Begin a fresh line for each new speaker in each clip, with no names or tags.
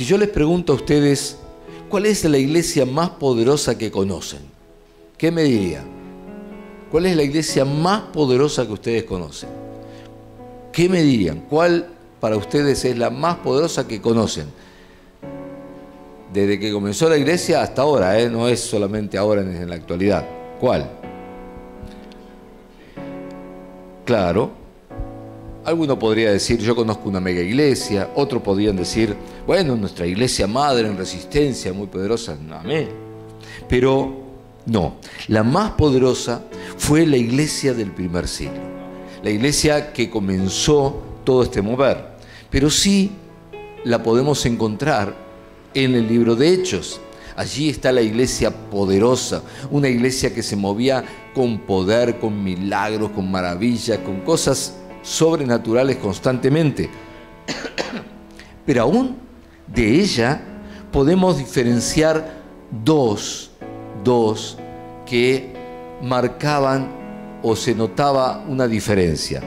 Si yo les pregunto a ustedes, ¿cuál es la iglesia más poderosa que conocen? ¿Qué me dirían? ¿Cuál es la iglesia más poderosa que ustedes conocen? ¿Qué me dirían? ¿Cuál para ustedes es la más poderosa que conocen? Desde que comenzó la iglesia hasta ahora, no es solamente ahora en la actualidad. ¿Cuál? Claro. Alguno podría decir, yo conozco una mega iglesia. Otros podrían decir, bueno, nuestra iglesia madre en Resistencia, muy poderosa. Amén. Pero no, la más poderosa fue la iglesia del primer siglo. La iglesia que comenzó todo este mover. Pero sí la podemos encontrar en el libro de Hechos. Allí está la iglesia poderosa, una iglesia que se movía con poder, con milagros, con maravillas, con cosas sobrenaturales constantemente. Pero aún de ella podemos diferenciar dos que marcaban o se notaba una diferencia.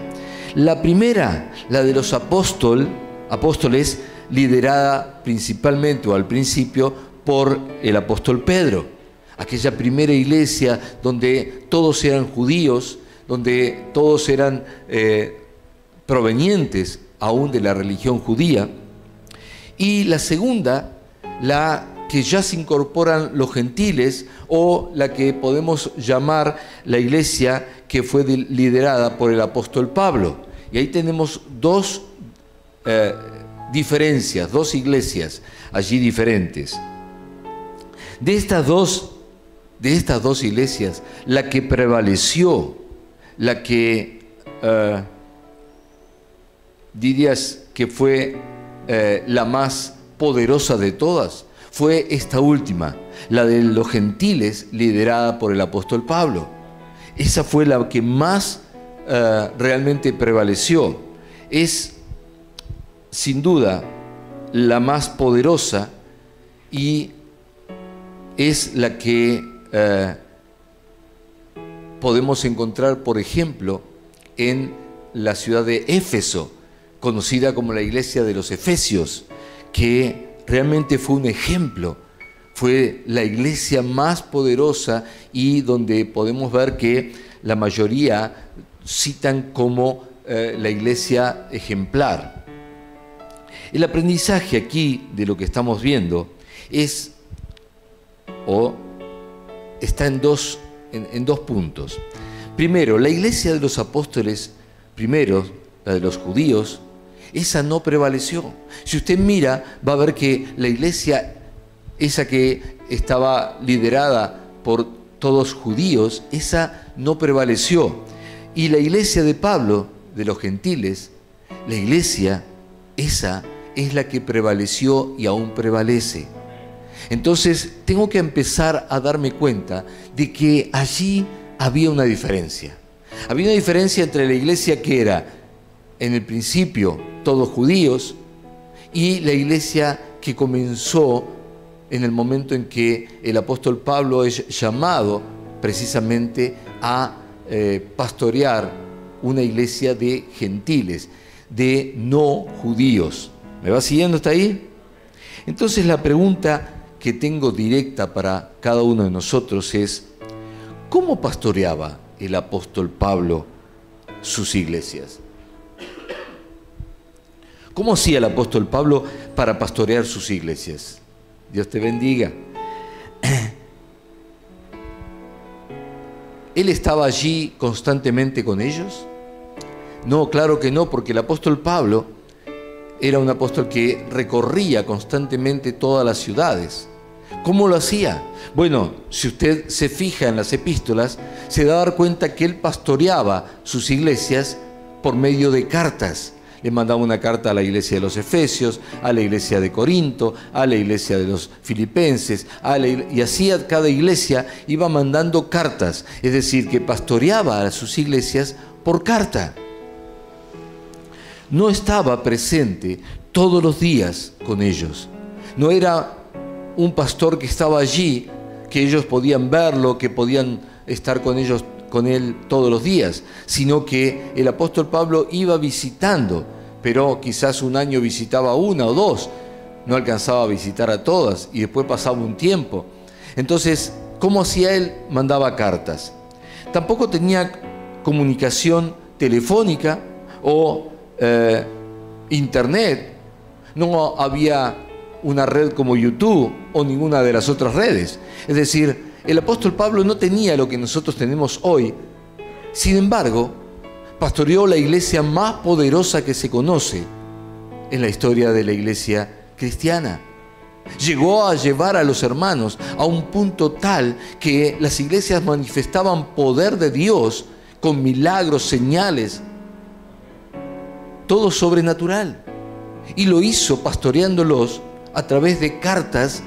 La primera, la de los apóstoles, liderada principalmente o al principio por el apóstol Pedro. Aquella primera iglesia donde todos eran judíos, donde todos eran provenientes aún de la religión judía. Y la segunda, la que ya se incorporan los gentiles, o la que podemos llamar la iglesia que fue liderada por el apóstol Pablo. Y ahí tenemos dos diferencias, dos iglesias allí diferentes. De estas dos iglesias, la que prevaleció, la que dirías que fue la más poderosa de todas, fue esta última, la de los gentiles, liderada por el apóstol Pablo. Esa fue la que más realmente prevaleció. Es, sin duda, la más poderosa y es la que podemos encontrar, por ejemplo, en la ciudad de Éfeso, conocida como la iglesia de los Efesios, que realmente fue un ejemplo, fue la iglesia más poderosa y donde podemos ver que la mayoría citan como la iglesia ejemplar. El aprendizaje aquí de lo que estamos viendo está en dos puntos. Primero, la iglesia de los apóstoles, primero, la de los judíos, esa no prevaleció. Si usted mira, va a ver que la iglesia, esa que estaba liderada por todos judíos, esa no prevaleció. Y la iglesia de Pablo, de los gentiles, la iglesia, esa es la que prevaleció y aún prevalece. Entonces, tengo que empezar a darme cuenta de que allí había una diferencia. Había una diferencia entre la iglesia que era, en el principio, todos judíos, y la iglesia que comenzó en el momento en que el apóstol Pablo es llamado precisamente a pastorear una iglesia de gentiles, de no judíos. ¿Me va siguiendo hasta ahí? Entonces la pregunta que tengo directa para cada uno de nosotros es, ¿cómo pastoreaba el apóstol Pablo sus iglesias? ¿Cómo hacía el apóstol Pablo para pastorear sus iglesias? Dios te bendiga. ¿Él estaba allí constantemente con ellos? No, claro que no, porque el apóstol Pablo era un apóstol que recorría constantemente todas las ciudades. ¿Cómo lo hacía? Bueno, si usted se fija en las epístolas, se da a dar cuenta que él pastoreaba sus iglesias por medio de cartas. Le mandaba una carta a la iglesia de los Efesios, a la iglesia de Corinto, a la iglesia de los Filipenses, y así a cada iglesia iba mandando cartas. Es decir, que pastoreaba a sus iglesias por carta. No estaba presente todos los días con ellos. No era un pastor que estaba allí, que ellos podían verlo, que podían estar con él todos los días, sino que el apóstol Pablo iba visitando, pero quizás un año visitaba una o dos, no alcanzaba a visitar a todas y después pasaba un tiempo. Entonces, ¿cómo hacía él? Mandaba cartas. Tampoco tenía comunicación telefónica o internet. No había una red como YouTube o ninguna de las otras redes. Es decir, el apóstol Pablo no tenía lo que nosotros tenemos hoy. Sin embargo, pastoreó la iglesia más poderosa que se conoce en la historia de la iglesia cristiana. Llegó a llevar a los hermanos a un punto tal que las iglesias manifestaban poder de Dios con milagros, señales, todo sobrenatural. Y lo hizo pastoreándolos a través de cartas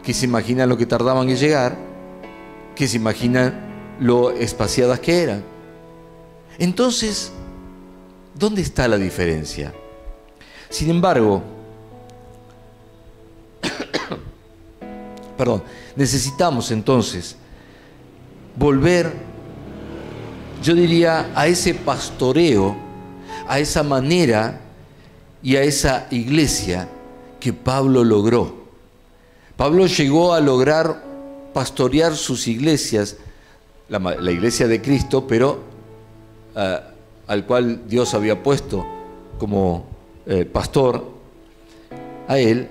que se imaginan lo que tardaban en llegar, que se imaginan lo espaciadas que eran. Entonces, ¿dónde está la diferencia? Sin embargo, necesitamos entonces volver, yo diría, a ese pastoreo, a esa manera y a esa iglesia que Pablo logró. Pablo llegó a lograr pastorear sus iglesias, la iglesia de Cristo, pero al cual Dios había puesto como pastor, a él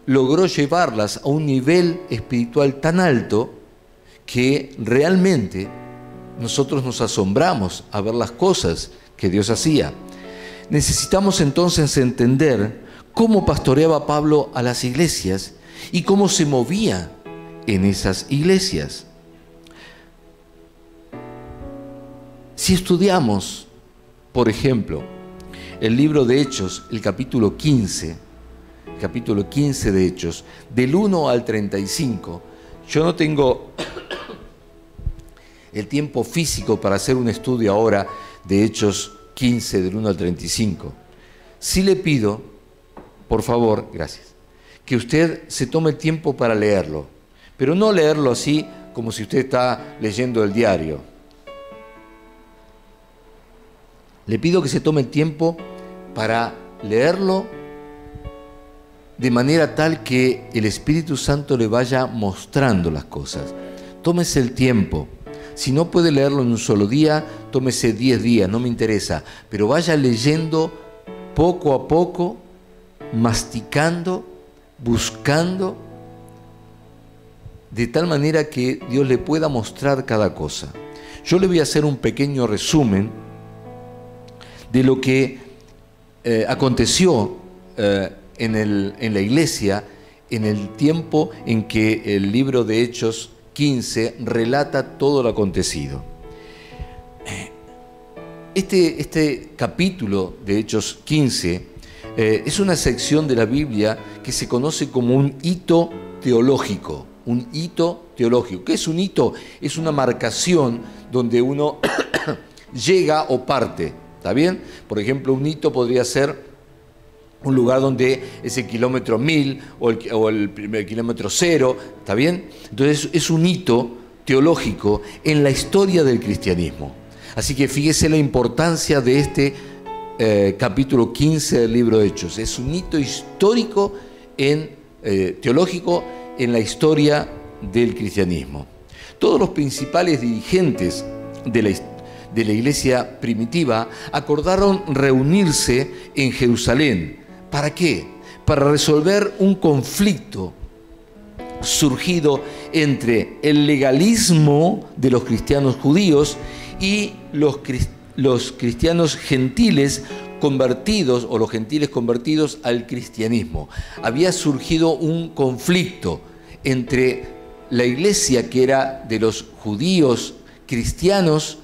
logró llevarlas a un nivel espiritual tan alto que realmente nosotros nos asombramos a ver las cosas que Dios hacía. Necesitamos entonces entender cómo pastoreaba Pablo a las iglesias y cómo se movía en esas iglesias. Si estudiamos, por ejemplo, el libro de Hechos, el capítulo 15 de Hechos, del 1 al 35, yo no tengo el tiempo físico para hacer un estudio ahora de Hechos 15, del 1 al 35. Sí le pido, por favor, gracias, que usted se tome el tiempo para leerlo, pero no leerlo así como si usted está leyendo el diario. Le pido que se tome el tiempo para leerlo de manera tal que el Espíritu Santo le vaya mostrando las cosas. Tómese el tiempo. Si no puede leerlo en un solo día, tómese 10 días, no me interesa, pero vaya leyendo poco a poco, masticando, buscando, de tal manera que Dios le pueda mostrar cada cosa. Yo le voy a hacer un pequeño resumen de lo que aconteció en la iglesia en el tiempo en que el libro de Hechos 15 relata todo lo acontecido. Este capítulo de Hechos 15 es una sección de la Biblia que se conoce como un hito teológico. Un hito teológico. ¿Qué es un hito? Es una marcación donde uno llega o parte. ¿Está bien? Por ejemplo, un hito podría ser un lugar donde es el kilómetro 1000 o el primer kilómetro 0, ¿está bien? Entonces es un hito teológico en la historia del cristianismo. Así que fíjese la importancia de este capítulo 15 del libro de Hechos. Es un hito histórico teológico en la historia del cristianismo. Todos los principales dirigentes de la iglesia primitiva acordaron reunirse en Jerusalén. ¿Para qué? Para resolver un conflicto surgido entre el legalismo de los cristianos judíos y los cristianos gentiles convertidos, o los gentiles convertidos al cristianismo. Había surgido un conflicto entre la iglesia que era de los judíos cristianos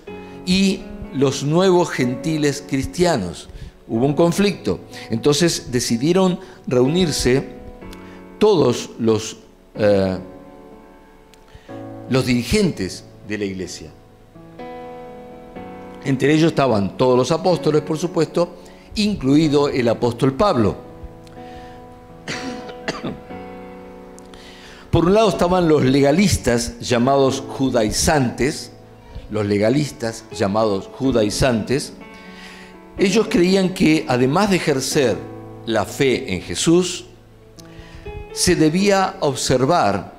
y los nuevos gentiles cristianos. Hubo un conflicto. Entonces decidieron reunirse todos los dirigentes de la iglesia. Entre ellos estaban todos los apóstoles, por supuesto, incluido el apóstol Pablo. Por un lado estaban los legalistas llamados judaizantes. Ellos creían que además de ejercer la fe en Jesús, se debía observar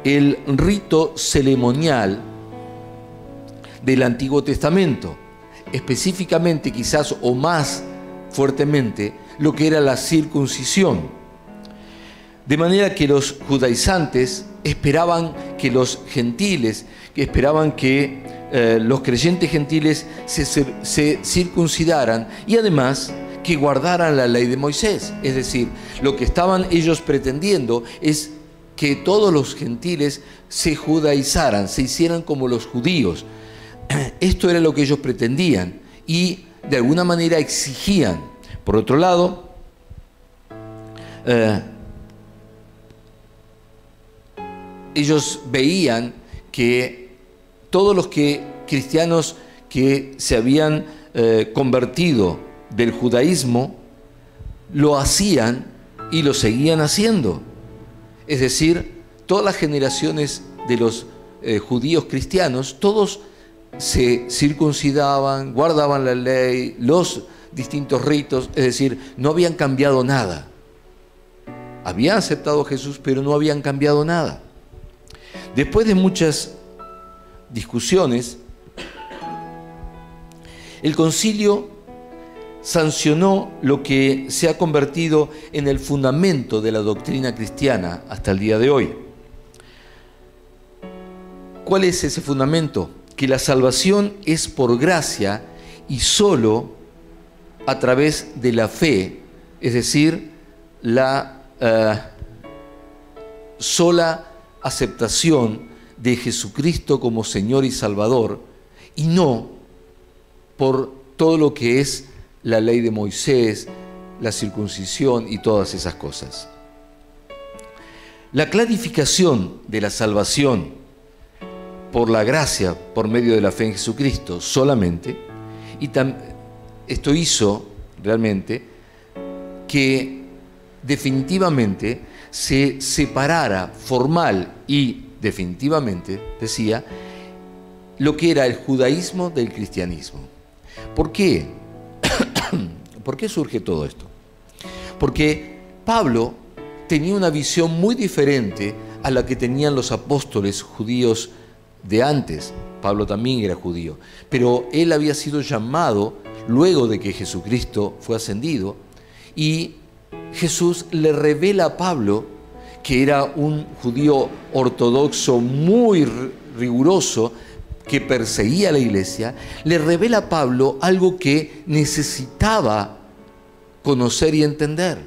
el rito ceremonial del Antiguo Testamento, específicamente quizás o más fuertemente lo que era la circuncisión. De manera que los judaizantes esperaban que los gentiles, esperaban que los creyentes gentiles se circuncidaran y además que guardaran la ley de Moisés. Es decir, lo que estaban ellos pretendiendo es que todos los gentiles se judaizaran, se hicieran como los judíos. Esto era lo que ellos pretendían y de alguna manera exigían. Por otro lado, ellos veían que todos los cristianos que se habían convertido del judaísmo lo hacían y lo seguían haciendo. Es decir, todas las generaciones de los judíos cristianos, todos se circuncidaban, guardaban la ley, los distintos ritos, es decir, no habían cambiado nada. Habían aceptado a Jesús, pero no habían cambiado nada. Después de muchas discusiones, el concilio sancionó lo que se ha convertido en el fundamento de la doctrina cristiana hasta el día de hoy. ¿Cuál es ese fundamento? Que la salvación es por gracia y solo a través de la fe, es decir, la sola aceptación de Jesucristo como Señor y Salvador, y no por todo lo que es la ley de Moisés, la circuncisión y todas esas cosas. La clarificación de la salvación por la gracia, por medio de la fe en Jesucristo solamente, y esto hizo realmente que definitivamente se separara formal y definitivamente, decía, lo que era el judaísmo del cristianismo. ¿Por qué? ¿Por qué surge todo esto? Porque Pablo tenía una visión muy diferente a la que tenían los apóstoles judíos de antes. Pablo también era judío, pero él había sido llamado luego de que Jesucristo fue ascendido, y Jesús le revela a Pablo, que era un judío ortodoxo muy riguroso, que perseguía a la iglesia, le revela a Pablo algo que necesitaba conocer y entender,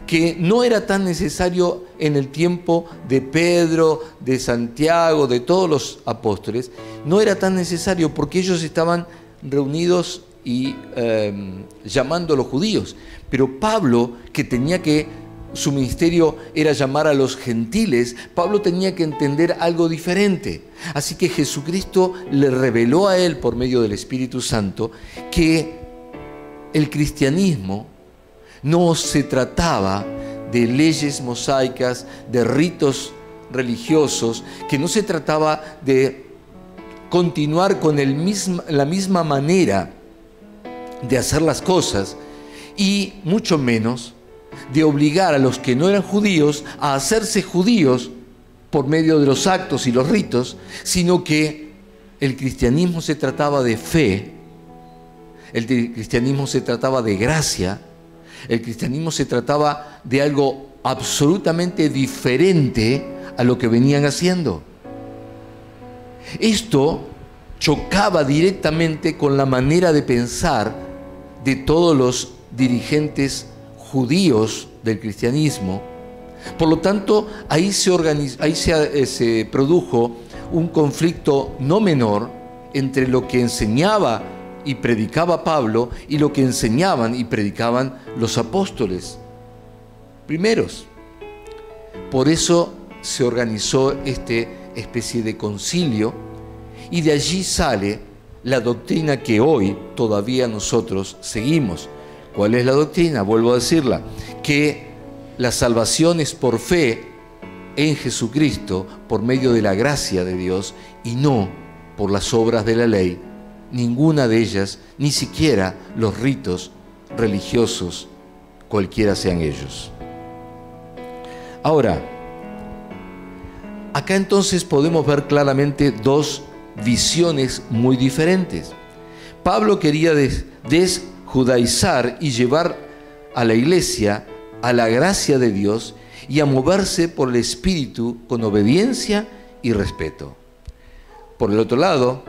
que no era tan necesario en el tiempo de Pedro, de Santiago, de todos los apóstoles. No era tan necesario porque ellos estaban reunidos y llamando a los judíos, pero Pablo, que tenía que su ministerio era llamar a los gentiles, Pablo tenía que entender algo diferente. Así que Jesucristo le reveló a él por medio del Espíritu Santo que el cristianismo no se trataba de leyes mosaicas, de ritos religiosos, que no se trataba de continuar con la misma manera de hacer las cosas, y mucho menos de obligar a los que no eran judíos a hacerse judíos por medio de los actos y los ritos, sino que el cristianismo se trataba de fe, el cristianismo se trataba de gracia, el cristianismo se trataba de algo absolutamente diferente a lo que venían haciendo. Esto chocaba directamente con la manera de pensar de todos los dirigentes judíos del cristianismo. Por lo tanto, ahí se produjo un conflicto no menor entre lo que enseñaba y predicaba Pablo y lo que enseñaban y predicaban los apóstoles primeros. Por eso se organizó esta especie de concilio, y de allí sale la doctrina que hoy todavía nosotros seguimos. ¿Cuál es la doctrina? Vuelvo a decirla, que la salvación es por fe en Jesucristo, por medio de la gracia de Dios, y no por las obras de la ley, ninguna de ellas, ni siquiera los ritos religiosos, cualquiera sean ellos. Ahora, acá entonces podemos ver claramente dos visiones muy diferentes. Pablo quería desjudaizar y llevar a la iglesia a la gracia de Dios y a moverse por el Espíritu con obediencia y respeto. Por el otro lado,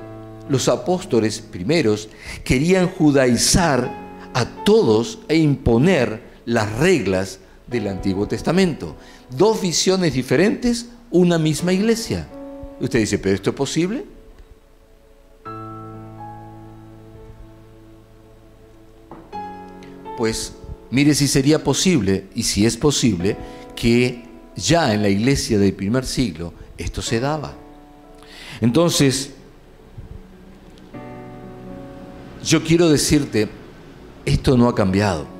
los apóstoles primeros querían judaizar a todos e imponer las reglas del Antiguo Testamento. Dos visiones diferentes, una misma iglesia. Usted dice, ¿pero esto es posible? Pues mire si sería posible, y si es posible, que ya en la iglesia del primer siglo esto se daba. Entonces, yo quiero decirte, esto no ha cambiado.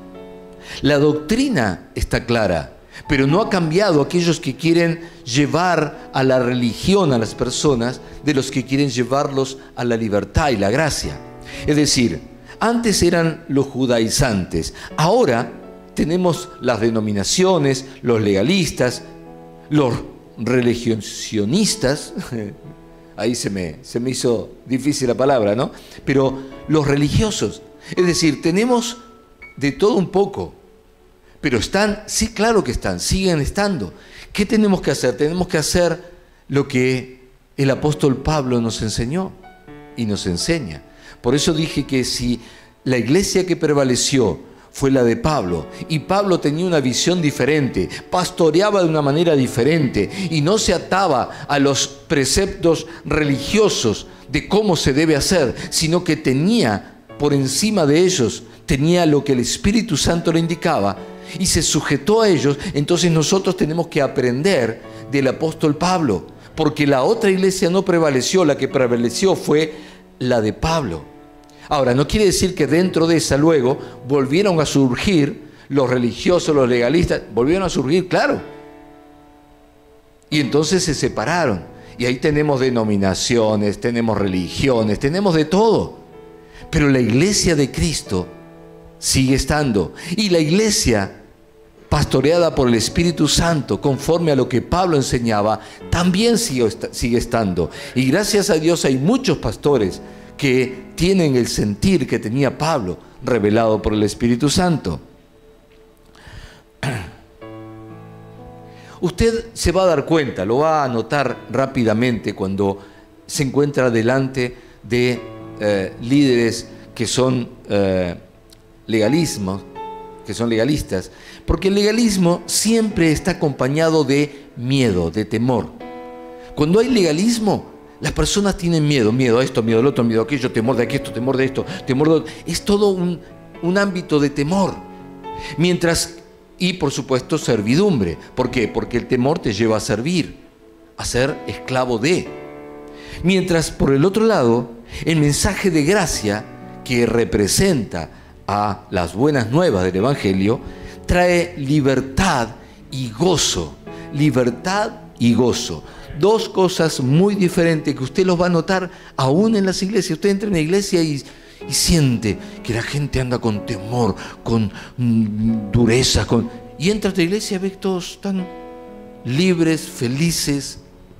La doctrina está clara, pero no ha cambiado aquellos que quieren llevar a la religión a las personas de los que quieren llevarlos a la libertad y la gracia. Es decir, antes eran los judaizantes, ahora tenemos las denominaciones, los legalistas, los religionistas, ahí se me hizo difícil la palabra, ¿no? Pero los religiosos, es decir, tenemos de todo un poco, pero están, sí, claro que están, siguen estando. ¿Qué tenemos que hacer? Tenemos que hacer lo que el apóstol Pablo nos enseñó y nos enseña. Por eso dije que si la iglesia que prevaleció fue la de Pablo, y Pablo tenía una visión diferente, pastoreaba de una manera diferente y no se ataba a los preceptos religiosos de cómo se debe hacer, sino que tenía por encima de ellos, tenía lo que el Espíritu Santo le indicaba y se sujetó a ellos. Entonces nosotros tenemos que aprender del apóstol Pablo, porque la otra iglesia no prevaleció, la que prevaleció fue la de Pablo. Ahora, no quiere decir que dentro de esa luego volvieron a surgir los religiosos, los legalistas, volvieron a surgir, claro. Y entonces se separaron. Y ahí tenemos denominaciones, tenemos religiones, tenemos de todo. Pero la iglesia de Cristo sigue estando. Y la iglesia pastoreada por el Espíritu Santo, conforme a lo que Pablo enseñaba, también sigue estando. Y gracias a Dios hay muchos pastores que tienen el sentir que tenía Pablo, revelado por el Espíritu Santo. Usted se va a dar cuenta, lo va a notar rápidamente cuando se encuentra delante de líderes que son legalistas, porque el legalismo siempre está acompañado de miedo, de temor. Cuando hay legalismo, las personas tienen miedo a esto, miedo al otro, miedo a aquello, temor de aquello, temor de esto, temor de otro. Es todo un ámbito de temor. Y por supuesto servidumbre. ¿Por qué? Porque el temor te lleva a servir, a ser esclavo de. Mientras por el otro lado, el mensaje de gracia que representa a las buenas nuevas del Evangelio, trae libertad y gozo. Libertad y gozo. Dos cosas muy diferentes que usted los va a notar aún en las iglesias. Usted entra en la iglesia y siente que la gente anda con temor, con dureza, y entra a la iglesia y ve que todos están libres, felices,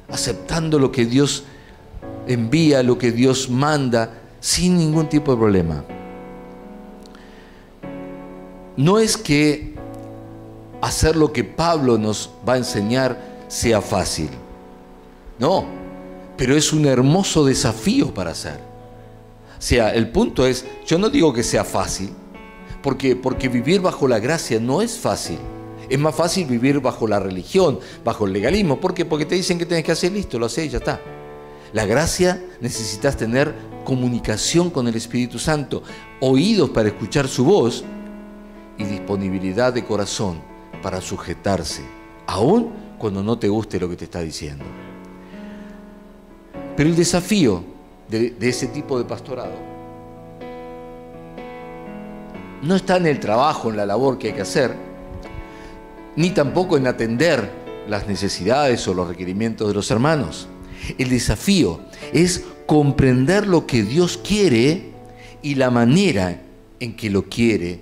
aceptando lo que Dios envía, lo que Dios manda, sin ningún tipo de problema. No es que hacer lo que Pablo nos va a enseñar sea fácil. No, pero es un hermoso desafío para hacer. O sea, el punto es, yo no digo que sea fácil, porque vivir bajo la gracia no es fácil. Es más fácil vivir bajo la religión, bajo el legalismo. ¿Por qué? Porque te dicen que tienes que hacer, listo, lo haces y ya está. La gracia necesitas tener comunicación con el Espíritu Santo, oídos para escuchar su voz y disponibilidad de corazón para sujetarse, aun cuando no te guste lo que te está diciendo. Pero el desafío de ese tipo de pastorado no está en el trabajo, en la labor que hay que hacer, ni tampoco en atender las necesidades o los requerimientos de los hermanos. El desafío es comprender lo que Dios quiere y la manera en que lo quiere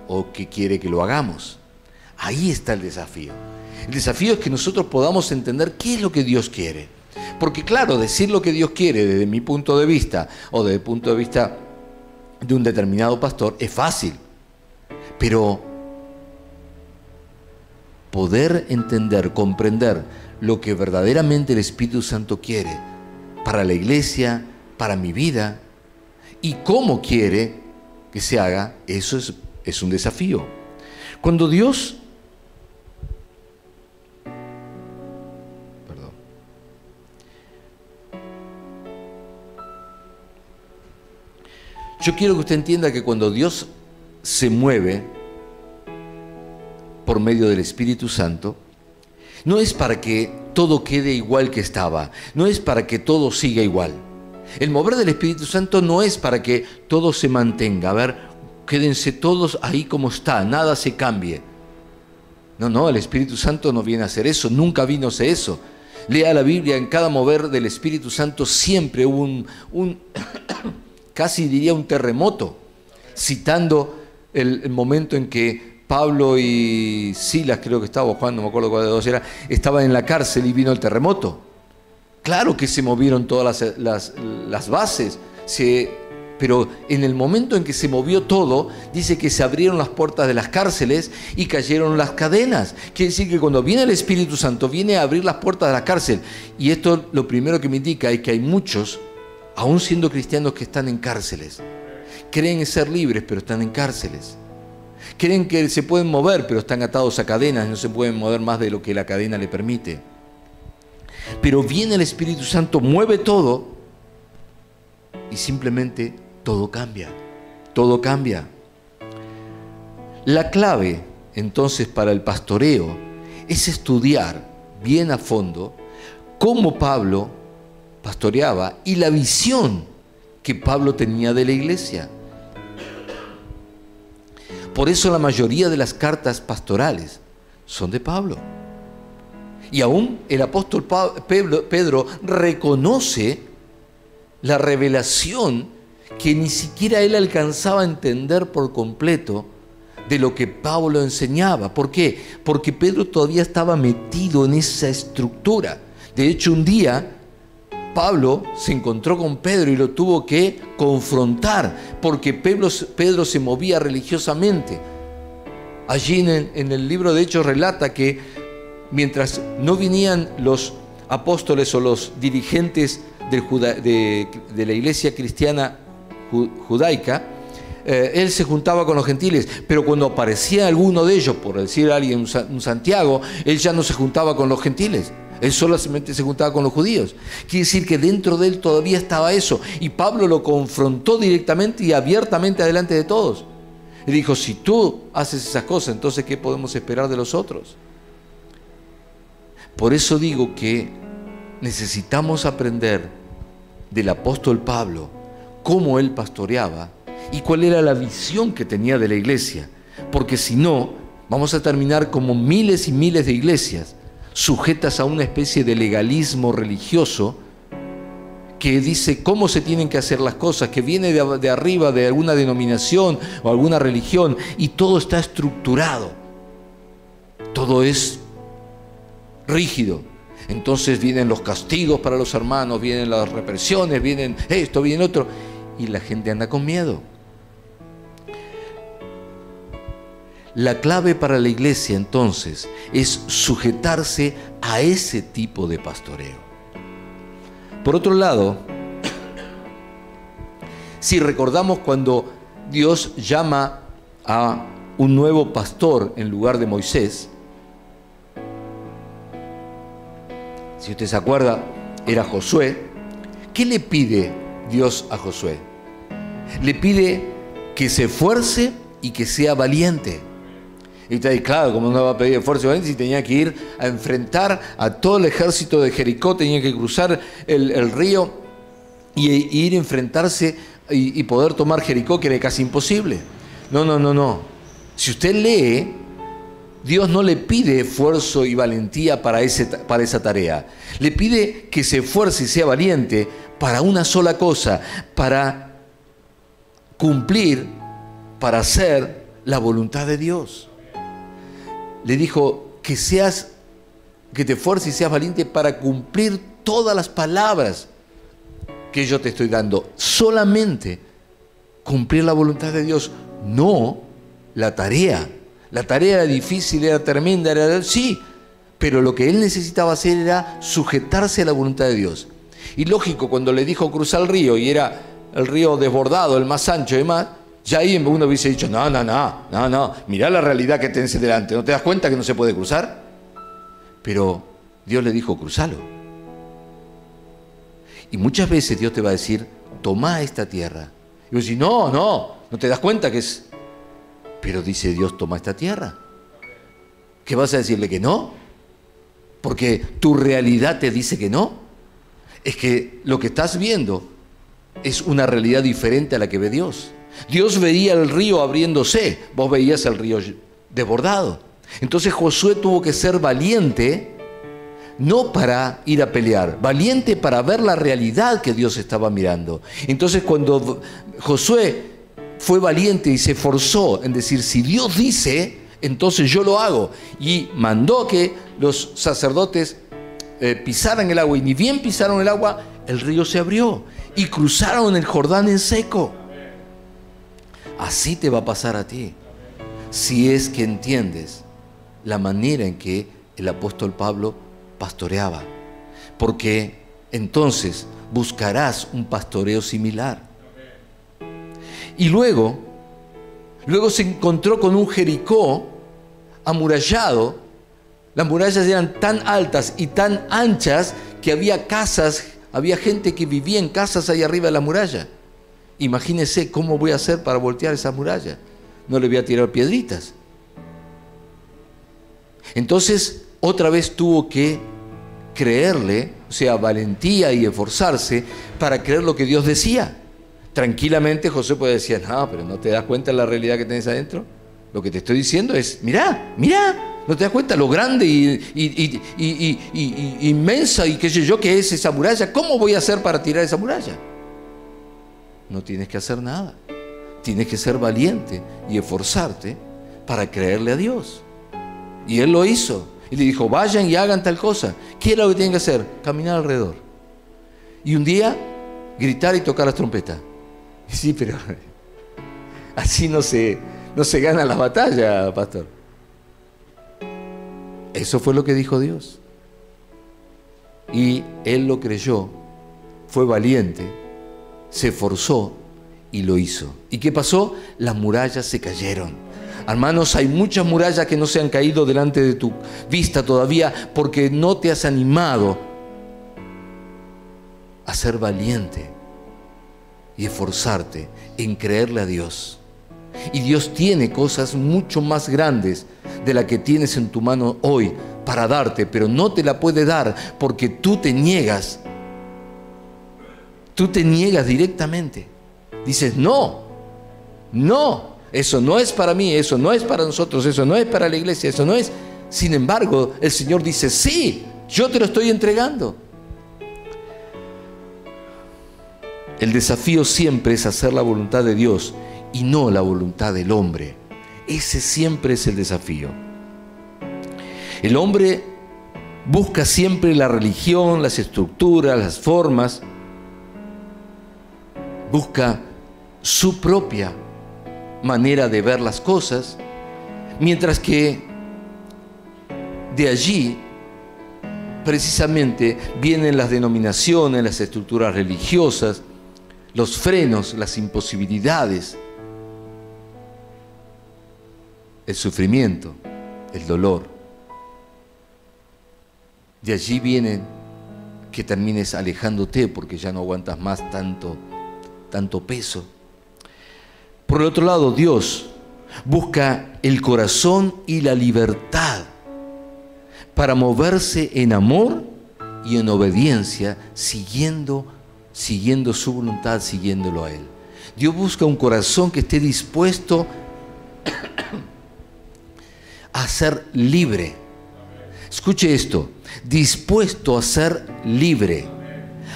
o que quiere que lo hagamos. Ahí está el desafío. El desafío es que nosotros podamos entender qué es lo que Dios quiere. Porque claro, decir lo que Dios quiere desde mi punto de vista o desde el punto de vista de un determinado pastor es fácil. Pero poder entender, comprender lo que verdaderamente el Espíritu Santo quiere para la iglesia, para mi vida y cómo quiere que se haga, eso es un desafío. Cuando Dios... Yo quiero que usted entienda que cuando Dios se mueve por medio del Espíritu Santo, no es para que todo quede igual que estaba, no es para que todo siga igual. El mover del Espíritu Santo no es para que todo se mantenga, a ver, quédense todos ahí como está, nada se cambie. No, el Espíritu Santo no viene a hacer eso, nunca vino a hacer eso. Lea la Biblia, en cada mover del Espíritu Santo siempre hubo un casi diría un terremoto, citando el momento en que Pablo y Silas, creo que estaba, Juan, no me acuerdo cuál de los dos era, estaban en la cárcel y vino el terremoto. Claro que se movieron todas las bases, pero en el momento en que se movió todo, dice que se abrieron las puertas de las cárceles y cayeron las cadenas. Quiere decir que cuando viene el Espíritu Santo, viene a abrir las puertas de la cárcel. Y esto lo primero que me indica es que hay muchos, aún siendo cristianos, que están en cárceles. Creen ser libres, pero están en cárceles. Creen que se pueden mover, pero están atados a cadenas y no se pueden mover más de lo que la cadena le permite. Pero viene el Espíritu Santo, mueve todo y simplemente todo cambia. Todo cambia. La clave, entonces, para el pastoreo es estudiar bien a fondo cómo Pablo pastoreaba y la visión que Pablo tenía de la iglesia. Por eso la mayoría de las cartas pastorales son de Pablo. Y aún el apóstol Pedro reconoce la revelación que ni siquiera él alcanzaba a entender por completo de lo que Pablo enseñaba. ¿Por qué? Porque Pedro todavía estaba metido en esa estructura. De hecho, un día Pablo se encontró con Pedro y lo tuvo que confrontar porque Pedro se movía religiosamente. Allí en el libro de Hechos relata que mientras no venían los apóstoles o los dirigentes de la iglesia cristiana judaica, él se juntaba con los gentiles, pero cuando aparecía alguno de ellos, por decir a alguien, un Santiago, él ya no se juntaba con los gentiles. Él solamente se juntaba con los judíos. Quiere decir que dentro de él todavía estaba eso. Y Pablo lo confrontó directamente y abiertamente delante de todos. Y dijo, si tú haces esas cosas, entonces ¿qué podemos esperar de los otros? Por eso digo que necesitamos aprender del apóstol Pablo cómo él pastoreaba y cuál era la visión que tenía de la iglesia. Porque si no, vamos a terminar como miles y miles de iglesias sujetas a una especie de legalismo religioso que dice cómo se tienen que hacer las cosas, que viene de arriba de alguna denominación o alguna religión y todo está estructurado, todo es rígido. Entonces vienen los castigos para los hermanos, vienen las represiones, vienen esto, viene otro, y la gente anda con miedo. La clave para la iglesia entonces es sujetarse a ese tipo de pastoreo. Por otro lado, si recordamos cuando Dios llama a un nuevo pastor en lugar de Moisés, si usted se acuerda, era Josué. ¿Qué le pide Dios a Josué? Le pide que se esfuerce y que sea valiente. Y está ahí, claro, como no va a pedir esfuerzo y valiente, si tenía que ir a enfrentar a todo el ejército de Jericó, tenía que cruzar el río y ir a enfrentarse y poder tomar Jericó, que era casi imposible. No. Si usted lee, Dios no le pide esfuerzo y valentía para esa tarea. Le pide que se esfuerce y sea valiente para una sola cosa, para cumplir, para hacer la voluntad de Dios. Le dijo que seas que te esfuerces y seas valiente para cumplir todas las palabras que yo te estoy dando. Solamente cumplir la voluntad de Dios, no la tarea. La tarea era difícil, era tremenda, sí, pero lo que él necesitaba hacer era sujetarse a la voluntad de Dios. Y lógico, cuando le dijo cruzar el río y era el río desbordado, el más ancho y demás, ya ahí uno hubiese dicho, no, mirá la realidad que tenés delante, ¿no te das cuenta que no se puede cruzar? Pero Dios le dijo, cruzalo. Y muchas veces Dios te va a decir, tomá esta tierra. Y vos decís, no te das cuenta que es... Pero dice Dios, toma esta tierra. ¿Qué vas a decirle que no? Porque tu realidad te dice que no. Es que lo que estás viendo es una realidad diferente a la que ve Dios. Dios veía el río abriéndose, vos veías el río desbordado. Entonces Josué tuvo que ser valiente, no para ir a pelear, valiente para ver la realidad que Dios estaba mirando. Entonces cuando Josué fue valiente y se esforzó en decir, si Dios dice, entonces yo lo hago. Y mandó que los sacerdotes pisaran el agua, y ni bien pisaron el agua, el río se abrió y cruzaron el Jordán en seco. Así te va a pasar a ti, si es que entiendes la manera en que el apóstol Pablo pastoreaba, porque entonces buscarás un pastoreo similar. Y luego se encontró con un Jericó amurallado. Las murallas eran tan altas y tan anchas que había casas, había gente que vivía en casas ahí arriba de la muralla. Imagínese cómo voy a hacer para voltear esa muralla. No le voy a tirar piedritas. Entonces, otra vez tuvo que creerle, o sea, valentía y esforzarse para creer lo que Dios decía. Tranquilamente José puede decir, no, pero ¿no te das cuenta de la realidad que tenés adentro? Lo que te estoy diciendo es, mirá, ¿no te das cuenta lo grande y inmensa y qué sé yo que es esa muralla? ¿Cómo voy a hacer para tirar esa muralla? No tienes que hacer nada. Tienes que ser valiente y esforzarte para creerle a Dios. Y él lo hizo. Y le dijo, vayan y hagan tal cosa. ¿Qué era lo que tienen que hacer? Caminar alrededor. Y un día, gritar y tocar las trompetas. Sí, pero así no se gana la batalla, pastor. Eso fue lo que dijo Dios. Y él lo creyó, fue valiente, se esforzó y lo hizo. ¿Y qué pasó? Las murallas se cayeron. Hermanos, hay muchas murallas que no se han caído delante de tu vista todavía porque no te has animado a ser valiente y esforzarte en creerle a Dios. Y Dios tiene cosas mucho más grandes de la que tienes en tu mano hoy para darte, pero no te la puede dar porque tú te niegas. Tú te niegas directamente. Dices, no, eso no es para mí, eso no es para nosotros, eso no es para la iglesia, eso no es. Sin embargo, el Señor dice, sí, yo te lo estoy entregando. El desafío siempre es hacer la voluntad de Dios y no la voluntad del hombre. Ese siempre es el desafío. El hombre busca siempre la religión, las estructuras, las formas. Busca su propia manera de ver las cosas, mientras que de allí precisamente vienen las denominaciones, las estructuras religiosas, los frenos, las imposibilidades, el sufrimiento, el dolor. De allí viene que termines alejándote porque ya no aguantas más tanto peso. Por el otro lado, Dios busca el corazón y la libertad para moverse en amor y en obediencia, siguiendo su voluntad, siguiéndolo a Él. Dios busca un corazón que esté dispuesto a ser libre. Escuche esto, dispuesto a ser libre.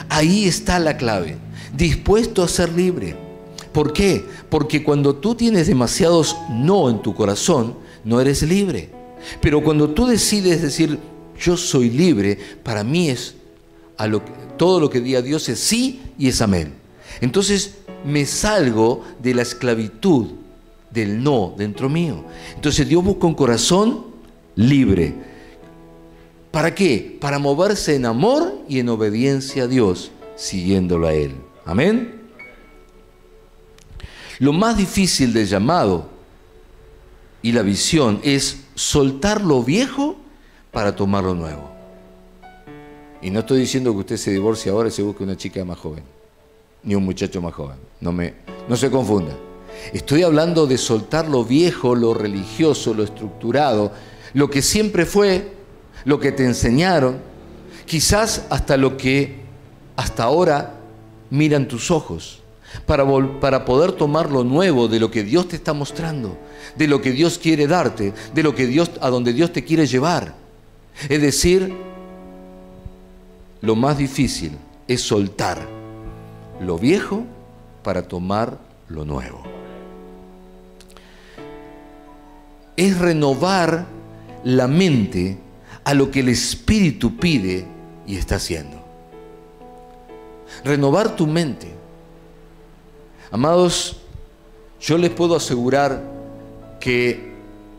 Ahí está la clave, dispuesto a ser libre. ¿Por qué? Porque cuando tú tienes demasiados no en tu corazón, no eres libre. Pero cuando tú decides decir, Yo soy libre. Para mí es todo lo que diga Dios es sí y es amén. Entonces me salgo de la esclavitud del no dentro mío. Entonces Dios busca un corazón libre. ¿Para qué? Para moverse en amor y en obediencia a Dios, siguiéndolo a Él. Amén. Lo más difícil del llamado y la visión es soltar lo viejo para tomar lo nuevo. Y no estoy diciendo que usted se divorcie ahora y se busque una chica más joven, ni un muchacho más joven. No se confunda. Estoy hablando de soltar lo viejo, lo religioso, lo estructurado, lo que siempre fue, lo que te enseñaron, quizás hasta lo que hasta ahora miran tus ojos, para poder tomar lo nuevo de lo que Dios te está mostrando, de lo que Dios quiere darte, de lo que a donde Dios te quiere llevar. Es decir, lo más difícil es soltar lo viejo para tomar lo nuevo. Es renovar la mente a lo que el Espíritu pide y está haciendo. Renovar tu mente. Amados, yo les puedo asegurar que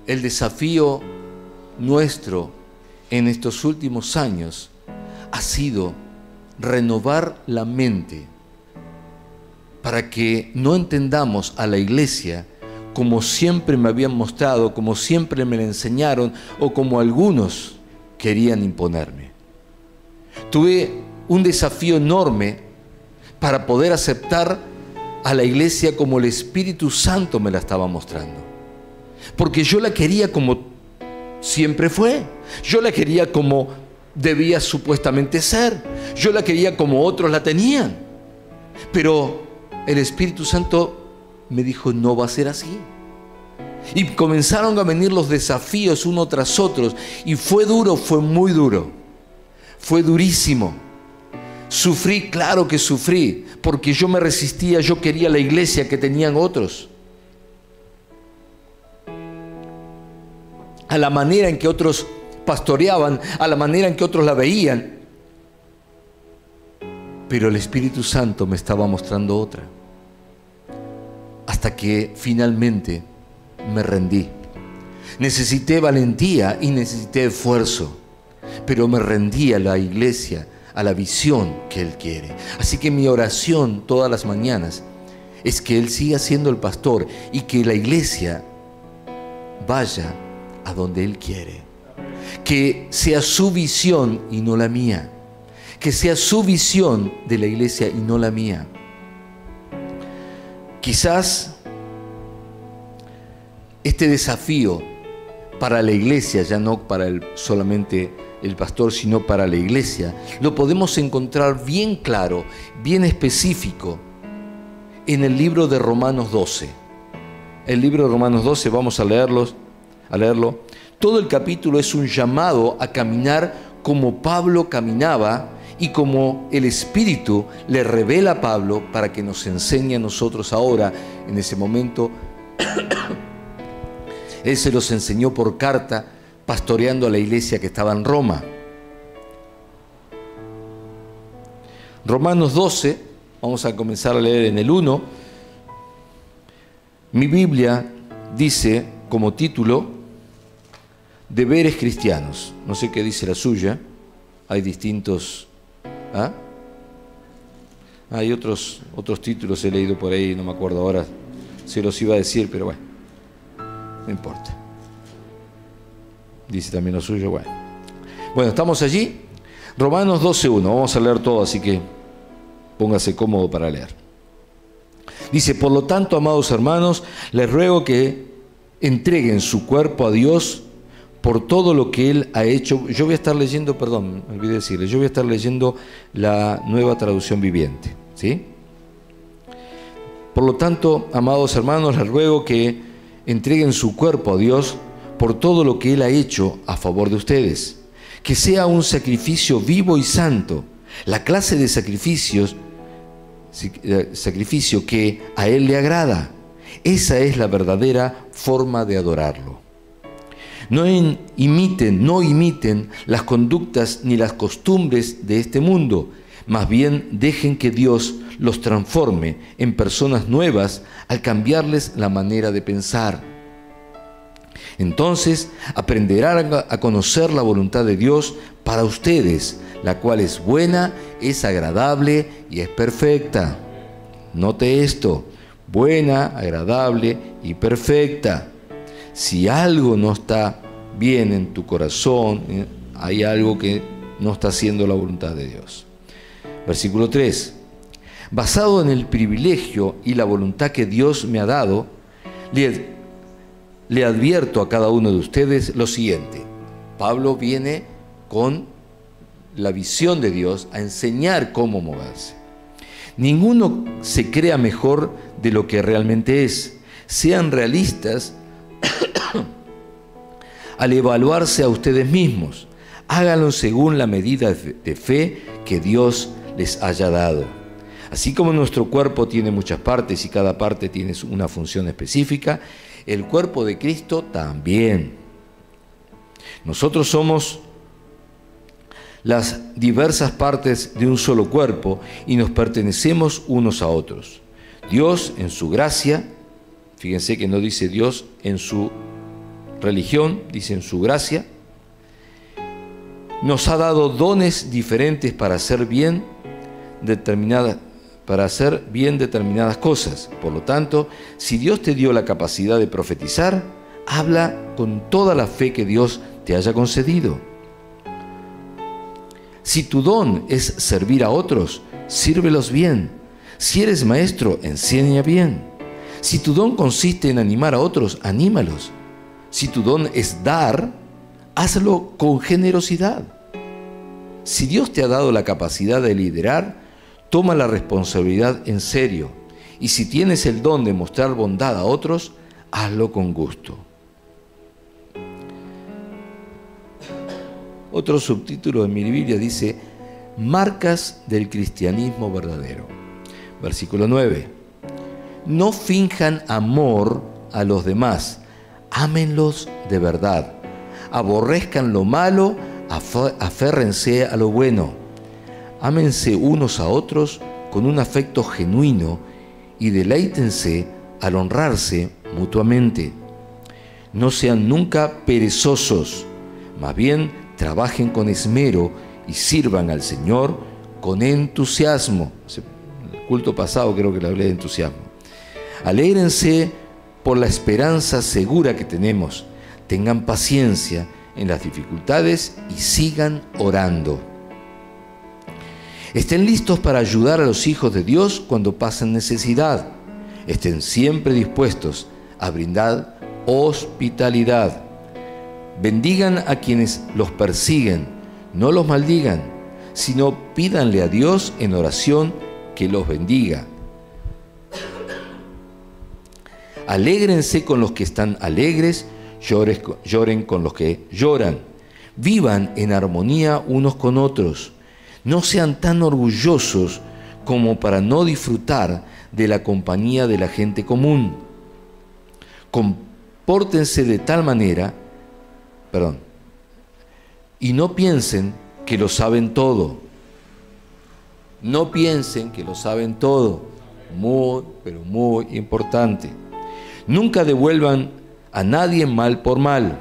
el desafío nuestro en estos últimos años ha sido renovar la mente para que no entendamos a la iglesia como siempre me habían mostrado, como siempre me la enseñaron o como algunos querían imponerme. Tuve un desafío enorme para poder aceptar a la iglesia como el Espíritu Santo me la estaba mostrando. Porque yo la quería como siempre fue. Yo la quería como debía supuestamente ser. Yo la quería como otros la tenían. Pero el Espíritu Santo me dijo, no va a ser así. Y comenzaron a venir los desafíos uno tras otros. Y fue duro, fue muy duro. Fue durísimo. Sufrí, claro que sufrí, porque yo me resistía, yo quería la iglesia que tenían otros. A la manera en que otros pastoreaban, a la manera en que otros la veían. Pero el Espíritu Santo me estaba mostrando otra. Hasta que finalmente me rendí. Necesité valentía y necesité esfuerzo, pero me rendí a la iglesia, a la visión que Él quiere. Así que mi oración todas las mañanas es que Él siga siendo el pastor y que la iglesia vaya a donde Él quiere. Que sea su visión y no la mía. Que sea su visión de la iglesia y no la mía. Quizás este desafío para la iglesia, ya no para solamente el pastor, sino para la iglesia, lo podemos encontrar bien claro, bien específico en el libro de Romanos 12. El libro de Romanos 12, vamos a leerlo. Todo el capítulo es un llamado a caminar como Pablo caminaba y como el Espíritu le revela a Pablo para que nos enseñe a nosotros ahora, en ese momento. Él se los enseñó por carta, pastoreando a la iglesia que estaba en Roma. Romanos 12, vamos a comenzar a leer en el 1. Mi Biblia dice como título, deberes cristianos. No sé qué dice la suya, hay distintos... Hay otros títulos, he leído por ahí, no me acuerdo ahora, se los iba a decir, pero bueno, no importa. Dice también lo suyo, bueno, estamos allí. Romanos 12:1, vamos a leer todo, así que póngase cómodo para leer. Dice, por lo tanto, amados hermanos, les ruego que entreguen su cuerpo a Dios por todo lo que Él ha hecho. Yo voy a estar leyendo, perdón, me olvidé decirle, yo voy a estar leyendo la Nueva Traducción Viviente, ¿sí? Por lo tanto, amados hermanos, les ruego que entreguen su cuerpo a Dios por todo lo que Él ha hecho a favor de ustedes. Que sea un sacrificio vivo y santo, la clase de sacrificio que a Él le agrada. Esa es la verdadera forma de adorarlo. No imiten las conductas ni las costumbres de este mundo. Más bien dejen que Dios los transforme en personas nuevas al cambiarles la manera de pensar. Entonces aprenderán a conocer la voluntad de Dios para ustedes, la cual es buena, es agradable y es perfecta. Note esto: buena, agradable y perfecta. Si algo no está bien en tu corazón, hay algo que no está haciendo la voluntad de Dios. Versículo 3. Basado en el privilegio y la voluntad que Dios me ha dado, le advierto a cada uno de ustedes lo siguiente. Pablo viene con la visión de Dios a enseñar cómo moverse. Ninguno se crea mejor de lo que realmente es. Sean realistas al evaluarse a ustedes mismos. Háganlo según la medida de fe que Dios les haya dado. Así como nuestro cuerpo tiene muchas partes y cada parte tiene una función específica, el cuerpo de Cristo también. Nosotros somos las diversas partes de un solo cuerpo y nos pertenecemos unos a otros. Dios en su gracia, fíjense que no dice Dios en su religión, dice en su gracia, nos ha dado dones diferentes para hacer bien determinadas cosas. Por lo tanto, si Dios te dio la capacidad de profetizar, habla con toda la fe que Dios te haya concedido. Si tu don es servir a otros, sírvelos bien. Si eres maestro, enseña bien. Si tu don consiste en animar a otros, anímalos. Si tu don es dar, hazlo con generosidad. Si Dios te ha dado la capacidad de liderar, toma la responsabilidad en serio. Y si tienes el don de mostrar bondad a otros, hazlo con gusto. Otro subtítulo de mi Biblia dice: marcas del cristianismo verdadero. Versículo 9. No finjan amor a los demás, ámenlos de verdad. Aborrezcan lo malo, aférrense a lo bueno. Ámense unos a otros con un afecto genuino y deleítense al honrarse mutuamente. No sean nunca perezosos, más bien trabajen con esmero y sirvan al Señor con entusiasmo. En el culto pasado creo que le hablé de entusiasmo. Alégrense por la esperanza segura que tenemos. Tengan paciencia en las dificultades y sigan orando. Estén listos para ayudar a los hijos de Dios cuando pasen necesidad. Estén siempre dispuestos a brindar hospitalidad. Bendigan a quienes los persiguen, no los maldigan, sino pídanle a Dios en oración que los bendiga. Alégrense con los que están alegres, lloren con los que lloran. Vivan en armonía unos con otros. No sean tan orgullosos como para no disfrutar de la compañía de la gente común. Compórtense de tal manera, y no piensen que lo saben todo. No piensen que lo saben todo. Muy, pero muy importante. Nunca devuelvan a nadie mal por mal.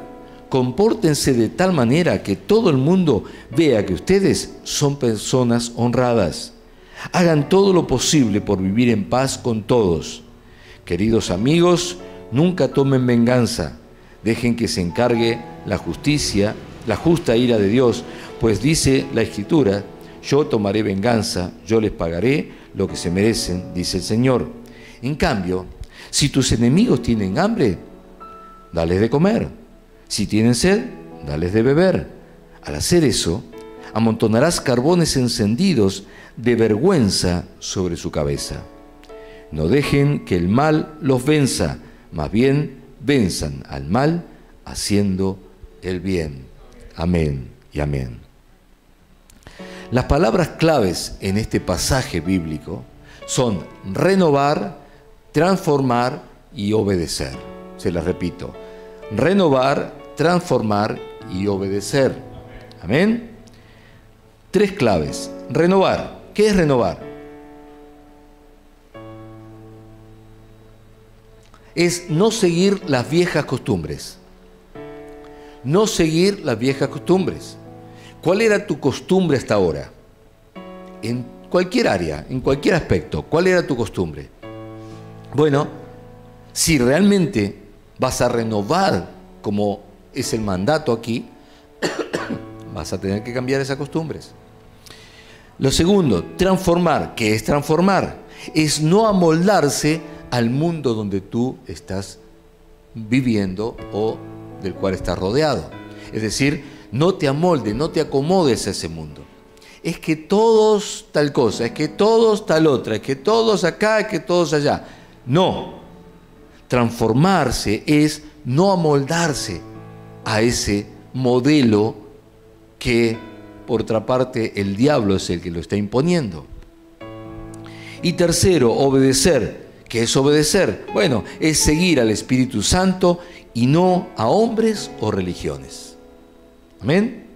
Compórtense de tal manera que todo el mundo vea que ustedes son personas honradas. Hagan todo lo posible por vivir en paz con todos. Queridos amigos, nunca tomen venganza. Dejen que se encargue la justicia, la justa ira de Dios, pues dice la Escritura: yo tomaré venganza, yo les pagaré lo que se merecen, dice el Señor. En cambio, si tus enemigos tienen hambre, dales de comer. Si tienen sed, dales de beber. Al hacer eso, amontonarás carbones encendidos de vergüenza sobre su cabeza. No dejen que el mal los venza, más bien venzan al mal haciendo el bien. Amén y amén. Las palabras claves en este pasaje bíblico son renovar, transformar y obedecer. Se las repito: renovar, transformar y obedecer. Amén. 3 claves. Renovar. ¿Qué es renovar? Es no seguir las viejas costumbres. No seguir las viejas costumbres. ¿Cuál era tu costumbre hasta ahora? En cualquier área, en cualquier aspecto, ¿cuál era tu costumbre? Bueno, si realmente vas a renovar, como es el mandato aquí, vas a tener que cambiar esas costumbres. Lo segundo, transformar. ¿Qué es transformar? Es no amoldarse al mundo donde tú estás viviendo o del cual estás rodeado. Es decir, no te amoldes, no te acomodes a ese mundo. Es que todos tal cosa, es que todos tal otra, es que todos acá, es que todos allá. No. Transformarse es no amoldarse a ese modelo que, por otra parte, el diablo es el que lo está imponiendo. Y tercero, obedecer. ¿Qué es obedecer? Bueno, es seguir al Espíritu Santo y no a hombres o religiones. Amén.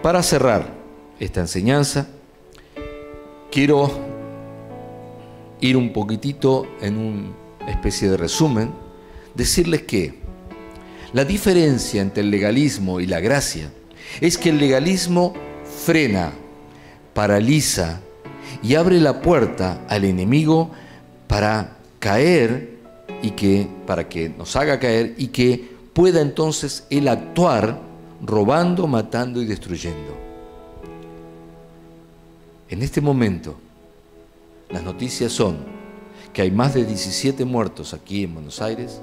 Para cerrar esta enseñanza, quiero ir un poquitito en una especie de resumen, decirles que la diferencia entre el legalismo y la gracia es que el legalismo frena, paraliza y abre la puerta al enemigo para caer para que nos haga caer y que pueda entonces él actuar robando, matando y destruyendo. En este momento, las noticias son que hay más de 17 muertos aquí en Buenos Aires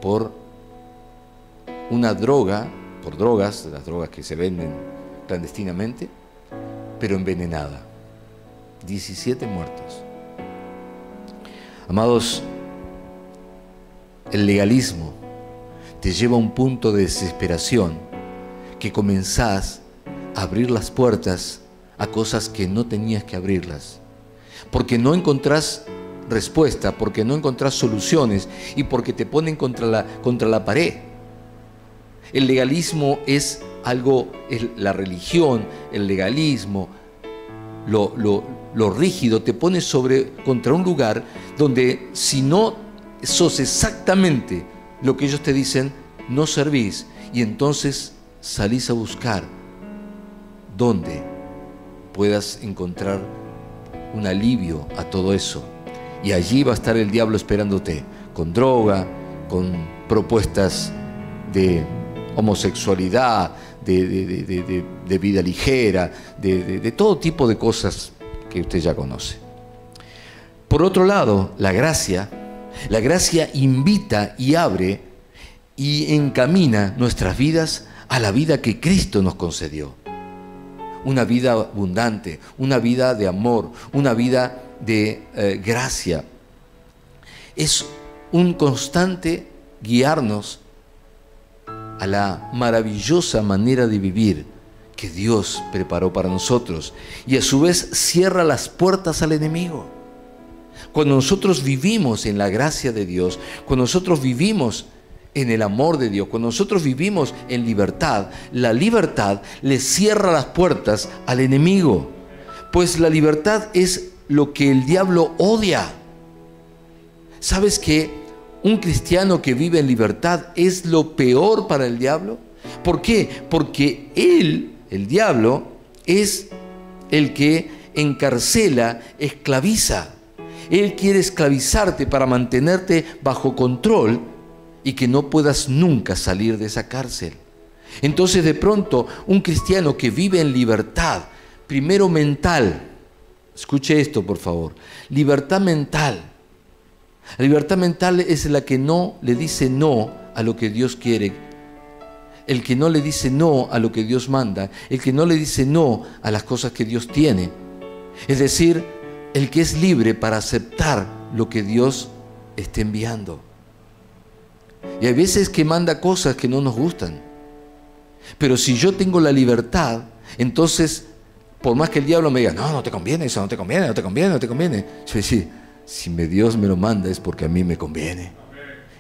por una droga, por drogas, las drogas que se venden clandestinamente, pero envenenada. 17 muertos. Amados, el legalismo te lleva a un punto de desesperación que comenzás a abrir las puertas a cosas que no tenías que abrirlas, porque no encontrás respuesta, porque no encontrás soluciones y porque te ponen contra la pared. El legalismo es algo, es la religión, el legalismo, lo rígido te pone contra un lugar donde si no sos exactamente lo que ellos te dicen, no servís, y entonces salís a buscar donde puedas encontrar un alivio a todo eso, y allí va a estar el diablo esperándote con droga, con propuestas de homosexualidad, de vida ligera, de todo tipo de cosas que usted ya conoce. Por otro lado, la gracia invita y abre y encamina nuestras vidas a la vida que Cristo nos concedió. Una vida abundante, una vida de amor, una vida de gracia. Es un constante guiarnos a la maravillosa manera de vivir que Dios preparó para nosotros, y a su vez cierra las puertas al enemigo. Cuando nosotros vivimos en la gracia de Dios, cuando nosotros vivimos en el amor de Dios, cuando nosotros vivimos en libertad, la libertad le cierra las puertas al enemigo, pues la libertad es lo que el diablo odia. ¿Sabes que un cristiano que vive en libertad es lo peor para el diablo? ¿Por qué? Porque el diablo, es el que encarcela, esclaviza. Él quiere esclavizarte para mantenerte bajo control y que no puedas nunca salir de esa cárcel. Entonces, de pronto, un cristiano que vive en libertad, primero mental, escuche esto por favor, libertad mental. La libertad mental es la que no le dice no a lo que Dios quiere, el que no le dice no a lo que Dios manda, el que no le dice no a las cosas que Dios tiene. Es decir, el que es libre para aceptar lo que Dios está enviando. Y hay veces que manda cosas que no nos gustan. Pero si yo tengo la libertad, entonces, por más que el diablo me diga, no te conviene eso, no te conviene, no te conviene, no te conviene. Yo decir, si Dios me lo manda es porque a mí me conviene.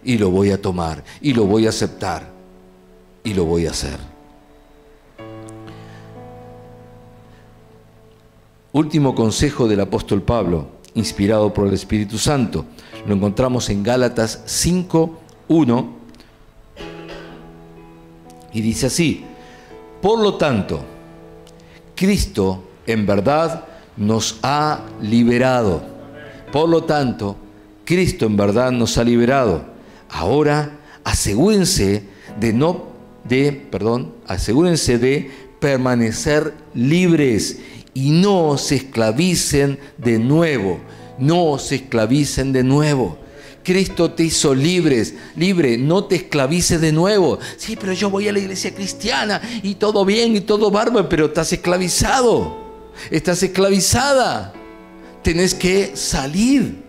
Y lo voy a tomar, y lo voy a aceptar. y lo voy a hacer. Último consejo del apóstol Pablo, inspirado por el Espíritu Santo. Lo encontramos en Gálatas 5:1 y dice así: por lo tanto, Cristo en verdad nos ha liberado. Por lo tanto, Cristo en verdad nos ha liberado. Ahora asegúrense de permanecer libres y no se esclavicen de nuevo. No se esclavicen de nuevo. Cristo te hizo libre, no te esclavices de nuevo. Sí, pero yo voy a la iglesia cristiana y todo bien y todo bárbaro, pero estás esclavizado, estás esclavizada. Tenés que salir.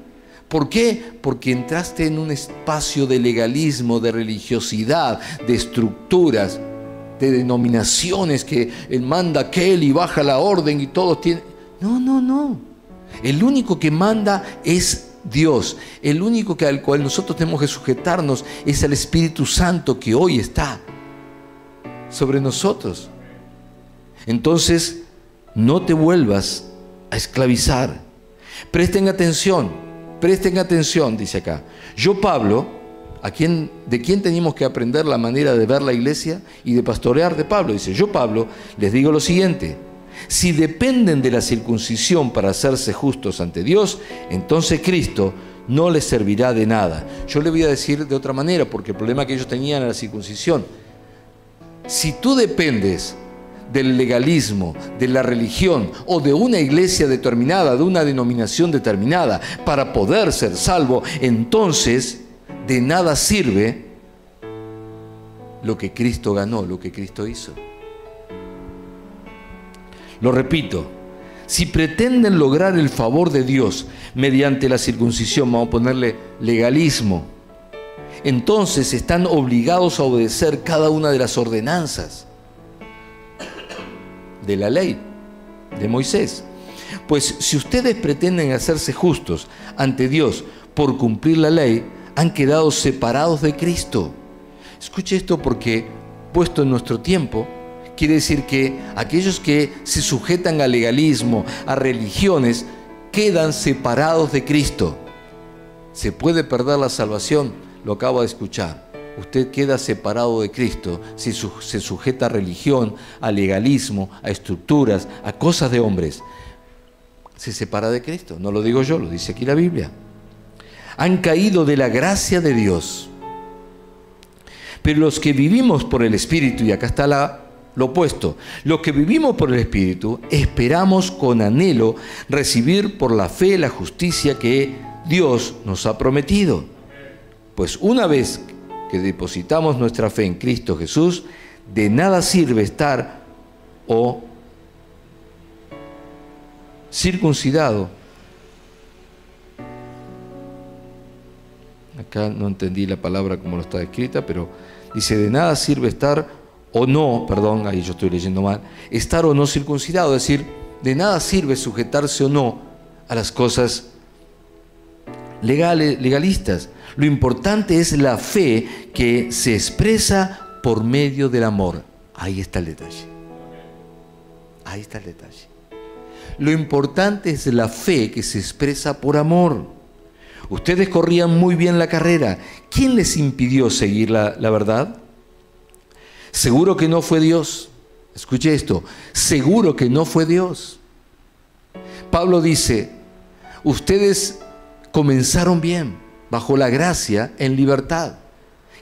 ¿Por qué? Porque entraste en un espacio de legalismo, de religiosidad, de estructuras, de denominaciones que él manda aquel y baja la orden y todos tienen... No. El único que manda es Dios. El único al cual nosotros tenemos que sujetarnos es al Espíritu Santo que hoy está sobre nosotros. Entonces, no te vuelvas a esclavizar. Presten atención, dice acá. Yo, Pablo, ¿de quién tenemos que aprender la manera de ver la iglesia y de pastorear? De Pablo. Dice: yo, Pablo, les digo lo siguiente: si dependen de la circuncisión para hacerse justos ante Dios, entonces Cristo no les servirá de nada. Yo le voy a decir de otra manera, porque el problema que ellos tenían era la circuncisión. Si tú dependes del legalismo, de la religión o de una iglesia determinada, de una denominación determinada para poder ser salvo, entonces de nada sirve lo que Cristo ganó, lo que Cristo hizo. Lo repito: si pretenden lograr el favor de Dios mediante la circuncisión, vamos a ponerle legalismo, entonces están obligados a obedecer cada una de las ordenanzas de la ley de Moisés. Pues si ustedes pretenden hacerse justos ante Dios por cumplir la ley, han quedado separados de Cristo. Escuche esto, porque puesto en nuestro tiempo, quiere decir que aquellos que se sujetan al legalismo, a religiones, quedan separados de Cristo. ¿Se puede perder la salvación? Lo acabo de escuchar. Usted queda separado de Cristo si se sujeta a religión, a legalismo, a estructuras, a cosas de hombres. Se separa de Cristo. No lo digo yo, lo dice aquí la Biblia. Han caído de la gracia de Dios. Pero los que vivimos por el Espíritu, y acá está lo opuesto, los que vivimos por el Espíritu, esperamos con anhelo recibir por la fe la justicia que Dios nos ha prometido. Pues una vez que depositamos nuestra fe en Cristo Jesús, de nada sirve estar o circuncidado. Acá no entendí la palabra como lo está escrita, pero dice: de nada sirve estar o no, perdón, ahí yo estoy leyendo mal, estar o no circuncidado, es decir, de nada sirve sujetarse o no a las cosas legalistas. Lo importante es la fe que se expresa por medio del amor. Ahí está el detalle. Ahí está el detalle. Lo importante es la fe que se expresa por amor. Ustedes corrían muy bien la carrera. ¿Quién les impidió seguir la verdad? Seguro que no fue Dios. Escuche esto. Seguro que no fue Dios. Pablo dice: ustedes comenzaron bien, bajo la gracia, en libertad.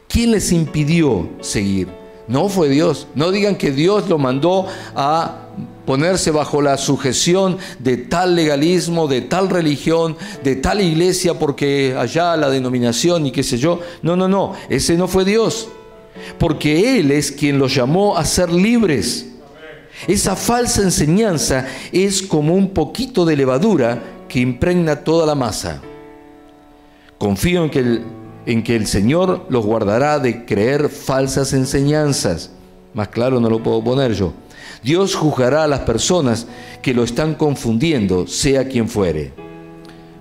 ¿Quién les impidió seguir? No fue Dios. No digan que Dios lo mandó a ponerse bajo la sujeción de tal legalismo, de tal religión, de tal iglesia, porque allá la denominación y qué sé yo. No. Ese no fue Dios. Porque Él es quien los llamó a ser libres. Esa falsa enseñanza es como un poquito de levadura que impregna toda la masa. Confío en que el Señor los guardará de creer falsas enseñanzas. Más claro no lo puedo poner yo. Dios juzgará a las personas que lo están confundiendo, sea quien fuere.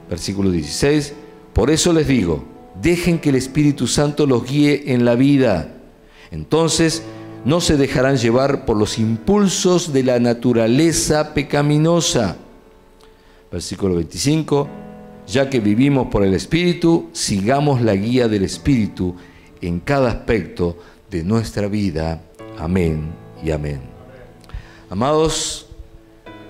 Versículo 16. Por eso les digo, dejen que el Espíritu Santo los guíe en la vida. Entonces No se dejarán llevar por los impulsos de la naturaleza pecaminosa. Versículo 25. Ya que vivimos por el Espíritu, sigamos la guía del Espíritu en cada aspecto de nuestra vida. Amén y amén. Amados,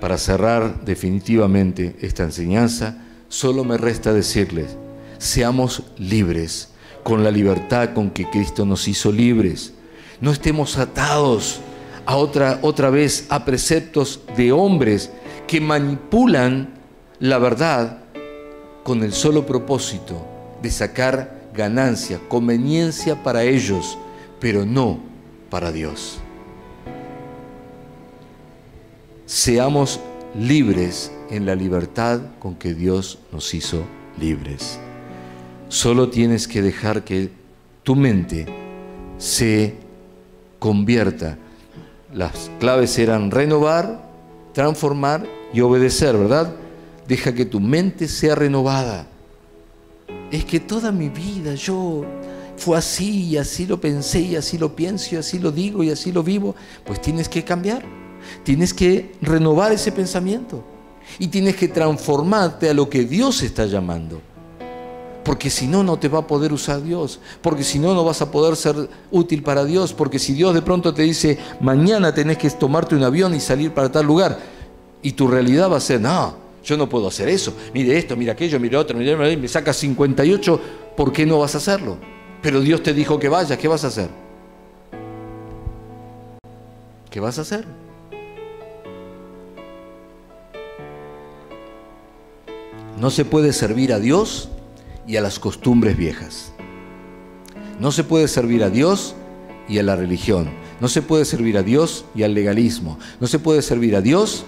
para cerrar definitivamente esta enseñanza, solo me resta decirles, seamos libres, con la libertad con que Cristo nos hizo libres. No estemos atados a otra vez a preceptos de hombres que manipulan la verdad con el solo propósito de sacar ganancia, conveniencia para ellos, pero no para Dios. Seamos libres en la libertad con que Dios nos hizo libres. Solo tienes que dejar que tu mente se convierta. Las claves eran renovar, transformar y obedecer, ¿verdad? Deja que tu mente sea renovada. Es que toda mi vida yo fue así y así lo pensé y así lo pienso y así lo digo y así lo vivo. Pues tienes que cambiar, tienes que renovar ese pensamiento y tienes que transformarte a lo que Dios está llamando. Porque si no, no te va a poder usar Dios. Porque si no, no vas a poder ser útil para Dios. Porque si Dios de pronto te dice, mañana tenés que tomarte un avión y salir para tal lugar, y tu realidad va a ser, no, yo no puedo hacer eso. Mire esto, mire aquello, mire otro, mire, me saca 58, ¿por qué no vas a hacerlo? Pero Dios te dijo que vayas, ¿qué vas a hacer? ¿Qué vas a hacer? No se puede servir a Dios y a las costumbres viejas. No se puede servir a Dios y a la religión. No se puede servir a Dios y al legalismo. No se puede servir a Dios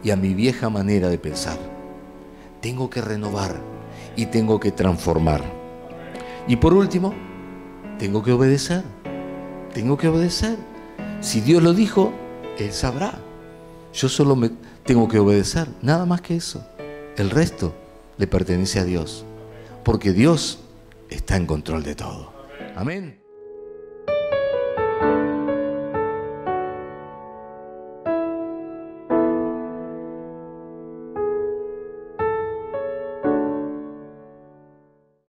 y a mi vieja manera de pensar. Tengo que renovar y tengo que transformar. Y por último, tengo que obedecer. Tengo que obedecer. Si Dios lo dijo, Él sabrá. Yo solo tengo que obedecer, nada más que eso. El resto le pertenece a Dios, porque Dios está en control de todo. Amén.